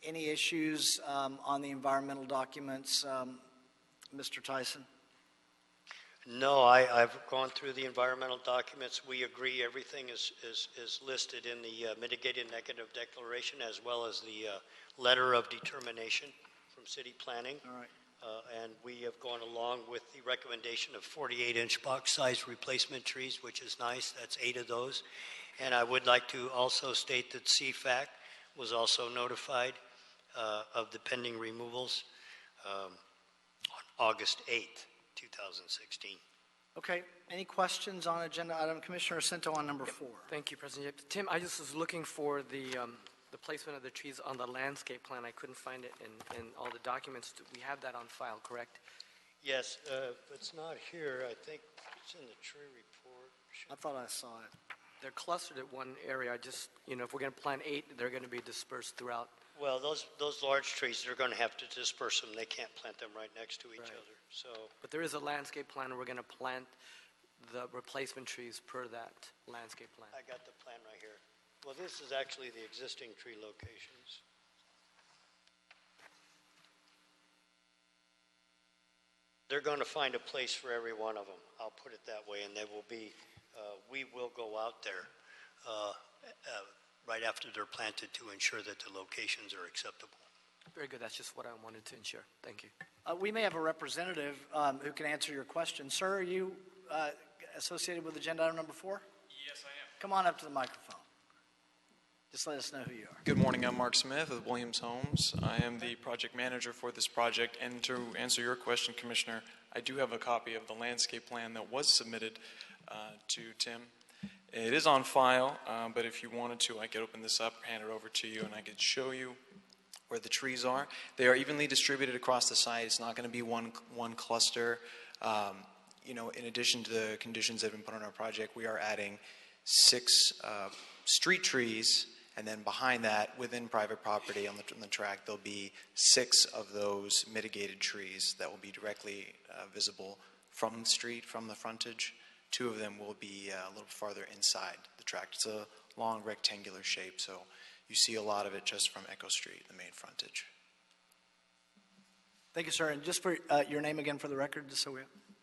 Speaker 1: Any issues on the environmental documents, Mr. Tyson?
Speaker 3: No, I've gone through the environmental documents. We agree everything is listed in the mitigated negative declaration as well as the letter of determination from city planning.
Speaker 1: All right.
Speaker 3: And we have gone along with the recommendation of 48-inch box-sized replacement trees, which is nice. That's 8 of those. And I would like to also state that CFAC was also notified of the pending removals on August 8th, 2016.
Speaker 1: Okay. Any questions on agenda item? Commissioner Jacinto on number 4.
Speaker 14: Thank you, President. Tim, I just was looking for the placement of the trees on the landscape plan. I couldn't find it in all the documents. We have that on file, correct?
Speaker 3: Yes, it's not here. I think it's in the tree report.
Speaker 1: I thought I saw it.
Speaker 14: They're clustered at one area. Just, if we're going to plant 8, they're going to be dispersed throughout.
Speaker 3: Well, those large trees, they're going to have to disperse them. They can't plant them right next to each other. So,
Speaker 14: But there is a landscape plan, and we're going to plant the replacement trees per that landscape plan.
Speaker 3: I got the plan right here. Well, this is actually the existing tree locations. They're going to find a place for every one of them. I'll put it that way, and they will be. We will go out there right after they're planted to ensure that the locations are acceptable.
Speaker 14: Very good. That's just what I wanted to ensure. Thank you.
Speaker 1: We may have a representative who can answer your question. Sir, are you associated with agenda item number 4?
Speaker 16: Yes, I am.
Speaker 1: Come on up to the microphone. Just let us know who you are.
Speaker 16: Good morning. I'm Mark Smith with Williams Homes. I am the project manager for this project. And to answer your question, Commissioner, I do have a copy of the landscape plan that was submitted to Tim. It is on file, but if you wanted to, I could open this up, hand it over to you, and I could show you where the trees are. They are evenly distributed across the site. It's not going to be one cluster. In addition to the conditions that have been put on our project, we are adding 6 street trees, and then behind that, within private property on the track, there'll be 6 of those mitigated trees that will be directly visible from the street, from the frontage. 2 of them will be a little farther inside the tract. It's a long rectangular shape, so You see a lot of it just from Echo Street, the main frontage.
Speaker 1: Thank you, sir. And just for your name again for the record, just so we...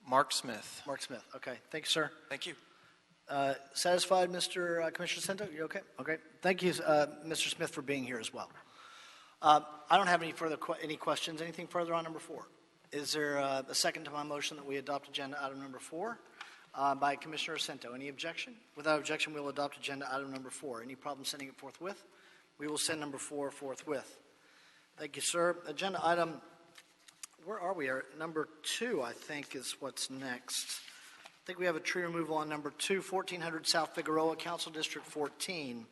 Speaker 16: Mark Smith.
Speaker 1: Mark Smith. Okay. Thank you, sir.
Speaker 16: Thank you.
Speaker 1: Satisfied, Mr. Commissioner Sento? You okay? Okay. Thank you, Mr. Smith, for being here as well. I don't have any questions. Anything further on number 4? Is there a second to my motion that we adopt agenda item number 4 by Commissioner Sento? Any objection? Without objection, we'll adopt agenda item number 4. Any problem sending it forthwith? We will send number 4 forthwith. Thank you, sir. Agenda item, where are we? Number 2, I think, is what's next. I think we have a tree removal on number 2, 1400 South Figueroa, Council District 14,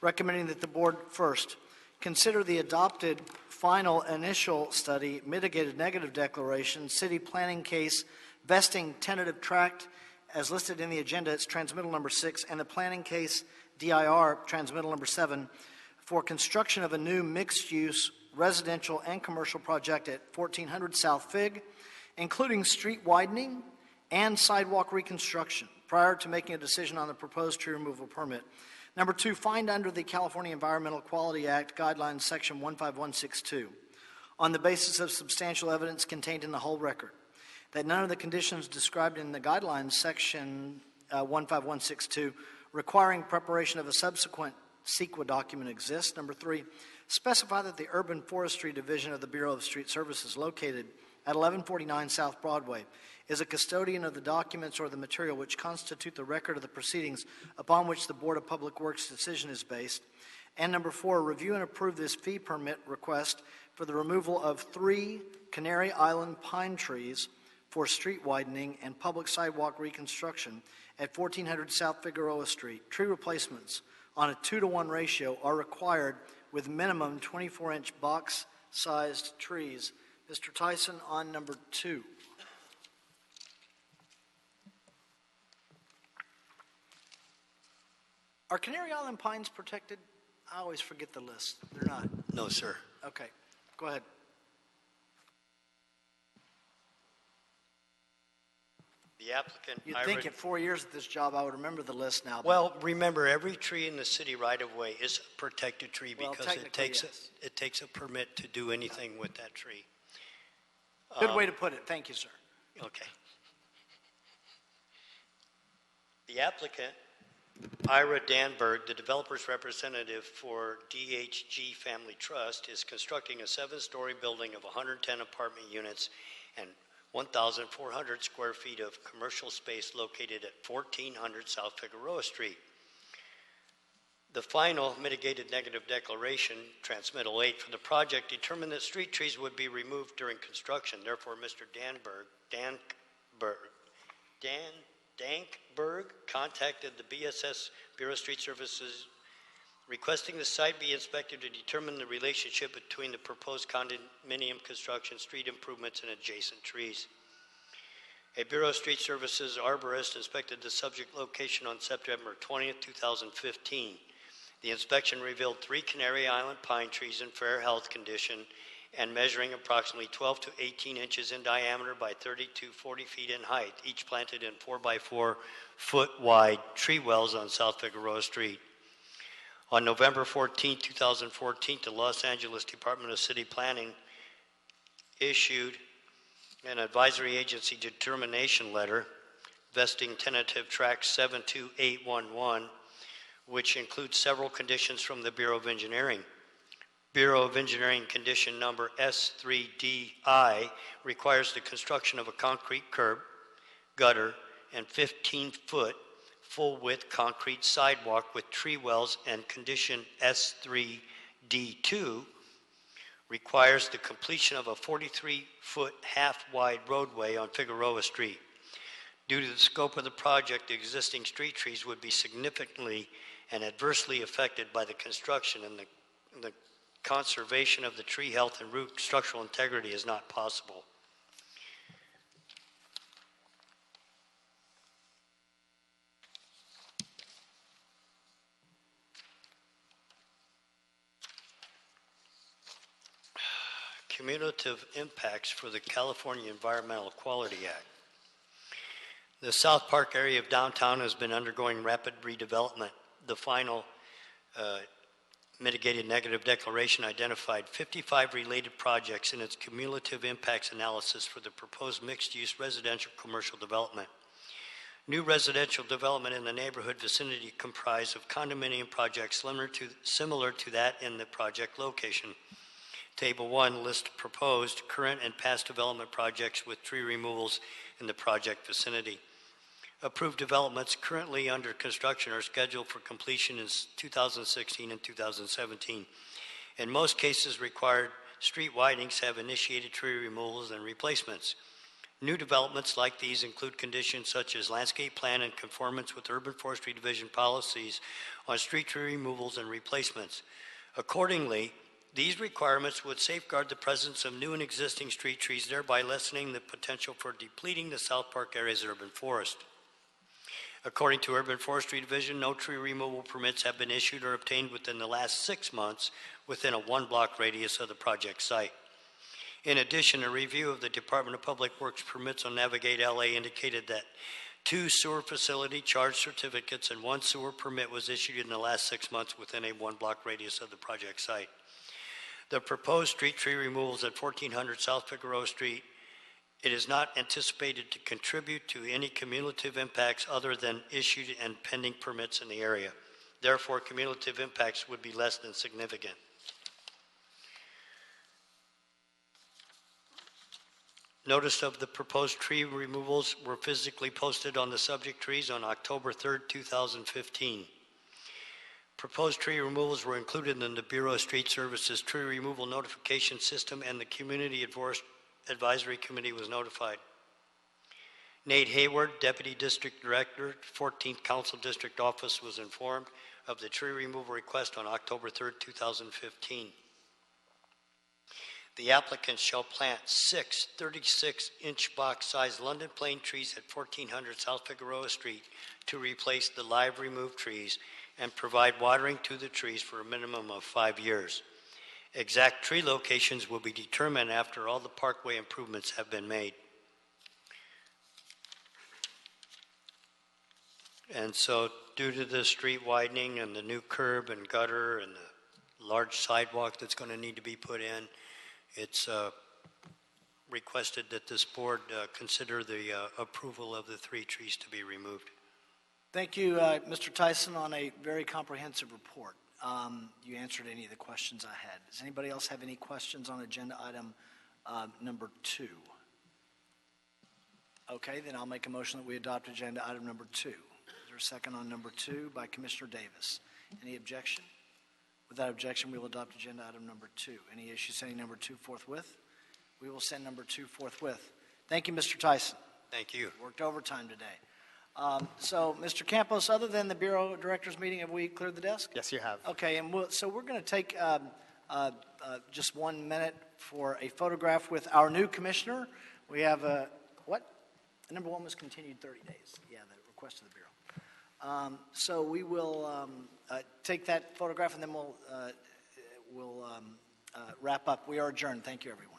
Speaker 1: recommending that the board first consider the adopted final initial study, mitigated negative declaration, city planning case, vesting tentative tract as listed in the agenda. It's transmittal number 6, and the planning case DIR transmittal number 7 for construction of a new mixed-use residential and commercial project at 1400 South Fig, including street widening and sidewalk reconstruction, prior to making a decision on the proposed tree removal permit. Number 2, find under the California Environmental Quality Act guidelines section 15162, on the basis of substantial evidence contained in the whole record, that none of the conditions described in the guidelines section 15162 requiring preparation of a subsequent CEQA document exist. Number 3, specify that the Urban Forestry Division of the Bureau of Street Services, located at 1149 South Broadway, is a custodian of the documents or the material which constitute the record of the proceedings upon which the Board of Public Works decision is based. And number 4, review and approve this fee permit request for the removal of 3 Canary Island pine trees for street widening and public sidewalk reconstruction at 1400 South Figueroa Street. Tree replacements on a 2-to-1 ratio are required with minimum 24-inch box-sized trees. Mr. Tyson on number 2. Are Canary Island pines protected? I always forget the list. They're not.
Speaker 3: No, sir.
Speaker 1: Okay, go ahead.
Speaker 3: The applicant...
Speaker 1: You'd think at 4 years at this job I would remember the list now.
Speaker 3: Well, remember, every tree in the city right-of-way is a protected tree
Speaker 1: Well,
Speaker 3: because
Speaker 1: technically,
Speaker 3: it takes a permit to do anything with that tree.
Speaker 1: Good way to put it. Thank you, sir.
Speaker 3: Okay. The applicant, Ira Danberg, the developer's representative for DHG Family Trust, is constructing a 7-story building of 110 apartment units and 1,400 square feet of commercial space located at 1400 South Figueroa Street. The final mitigated negative declaration, transmittal 8, for the project determined that street trees would be removed during construction. Therefore, Mr. Dankberg contacted the BSS, Bureau of Street Services, requesting the site be inspected to determine the relationship between the proposed condominium construction, street improvements, and adjacent trees. A Bureau of Street Services arborist inspected the subject location on September 20th, 2015. The inspection revealed 3 Canary Island pine trees in fair health condition and measuring approximately 12 to 18 inches in diameter by 30 to 40 feet in height, each planted in 4x4 foot wide tree wells on South Figueroa Street. On November 14, 2014, the Los Angeles Department of City Planning issued an advisory agency determination letter vesting tentative tract 72811, which includes several conditions from the Bureau of Engineering. Bureau of Engineering condition number S3DI requires the construction of a concrete curb, gutter, and 15-foot full-width concrete sidewalk with tree wells, and condition S3D2 requires the completion of a 43-foot half-wide roadway on Figueroa Street. Due to the scope of the project, the existing street trees would be significantly and adversely affected by the construction, and the conservation of the tree health and root structural integrity is not possible. Cumulative impacts for the California Environmental Quality Act. The South Park area of downtown has been undergoing rapid redevelopment. The final Mitigated Negative Declaration identified 55 related projects in its cumulative impacts analysis for the proposed mixed-use residential commercial development. New residential development in the neighborhood vicinity comprised of condominium projects similar to that in the project location. Table 1 lists proposed, current, and past development projects with tree removals in the project vicinity. Approved developments currently under construction are scheduled for completion in 2016 and 2017. In most cases, required street widenings have initiated tree removals and replacements. New developments like these include conditions such as landscape plan and conformance with Urban Forestry Division policies on street tree removals and replacements. Accordingly, these requirements would safeguard the presence of new and existing street trees, thereby lessening the potential for depleting the South Park area's urban forest. According to Urban Forestry Division, no tree removal permits have been issued or obtained within the last 6 months within a 1-block radius of the project site. In addition, a review of the Department of Public Works permits on Navigate LA indicated that 2 sewer facility charge certificates and 1 sewer permit was issued in the last 6 months within a 1-block radius of the project site. The proposed street tree removals at 1400 South Figueroa Street, it is not anticipated to contribute to any cumulative impacts other than issued and pending permits in the area. Therefore, cumulative impacts would be less than significant. Notice of the proposed tree removals were physically posted on the subject trees on October 3rd, 2015. Proposed tree removals were included in the Bureau of Street Services tree removal notification system, and the Community Advisory Committee was notified. Nate Hayward, Deputy District Director, 14th Council District Office, was informed of the tree removal request on October 3rd, 2015. The applicant shall plant 6 36-inch box-sized London plane trees at 1400 South Figueroa Street to replace the live removed trees and provide watering to the trees for a minimum of 5 years. Exact tree locations will be determined after all the parkway improvements have been made. And so, due to the street widening and the new curb and gutter and the large sidewalk that's going to need to be put in, it's requested that this board consider the approval of the 3 trees to be removed.
Speaker 1: Thank you, Mr. Tyson, on a very comprehensive report. You answered any of the questions I had. Does anybody else have any questions on agenda item number 2? Okay, then I'll make a motion that we adopt agenda item number 2. Is there a second on number 2 by Commissioner Davis? Any objection? Without objection, we will adopt agenda item number 2. Any issue sending number 2 forthwith? We will send number 2 forthwith. Thank you, Mr. Tyson.
Speaker 3: Thank you.
Speaker 1: Worked overtime today. So, Mr. Campos, other than the Bureau Directors meeting, have we cleared the desk?
Speaker 2: Yes, you have.
Speaker 1: Okay, and so we're going to take just 1 minute for a photograph with our new commissioner. We have what? Number 1 was continued 30 days. Yeah, the request of the Bureau. So we will take that photograph and then we'll wrap up. We are adjourned. Thank you, everyone.